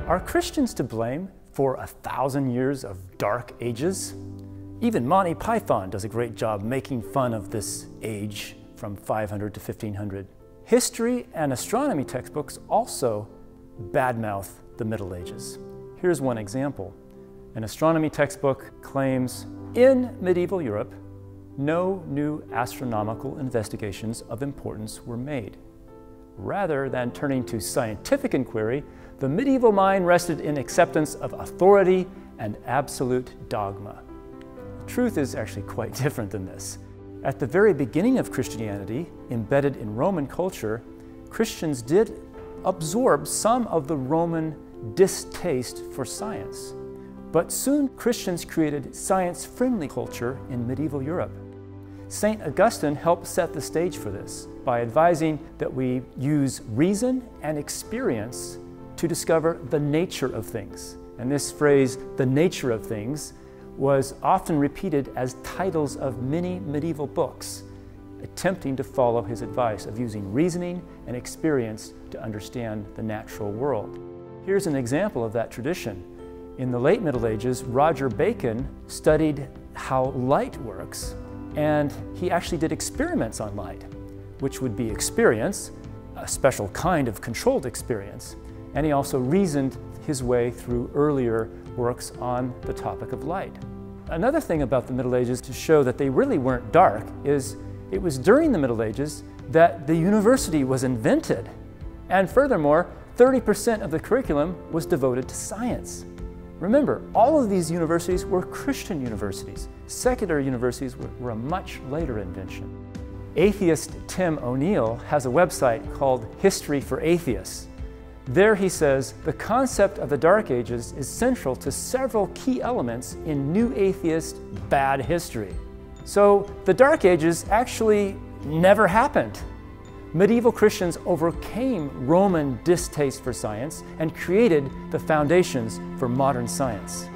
Are Christians to blame for 1,000 years of dark ages? Even Monty Python does a great job making fun of this age from 500 to 1500. History and astronomy textbooks also badmouth the Middle Ages. Here's one example. An astronomy textbook claims, in medieval Europe, no new astronomical investigations of importance were made. Rather than turning to scientific inquiry, the medieval mind rested in acceptance of authority and absolute dogma. The truth is actually quite different than this. At the very beginning of Christianity, embedded in Roman culture, Christians did absorb some of the Roman distaste for science. But soon Christians created science-friendly culture in medieval Europe. St. Augustine helped set the stage for this by advising that we use reason and experience to discover the nature of things. And this phrase, the nature of things, was often repeated as titles of many medieval books, attempting to follow his advice of using reasoning and experience to understand the natural world. Here's an example of that tradition. In the late Middle Ages, Roger Bacon studied how light works, and he actually did experiments on light, which would be experience, a special kind of controlled experience, and he also reasoned his way through earlier works on the topic of light. Another thing about the Middle Ages to show that they really weren't dark is it was during the Middle Ages that the university was invented. And furthermore, 30% of the curriculum was devoted to science. Remember, all of these universities were Christian universities. Secular universities were a much later invention. Atheist Tim O'Neill has a website called History for Atheists. There he says, the concept of the Dark Ages is central to several key elements in New Atheist bad history. So the Dark Ages actually never happened. Medieval Christians overcame Roman distaste for science and created the foundations for modern science.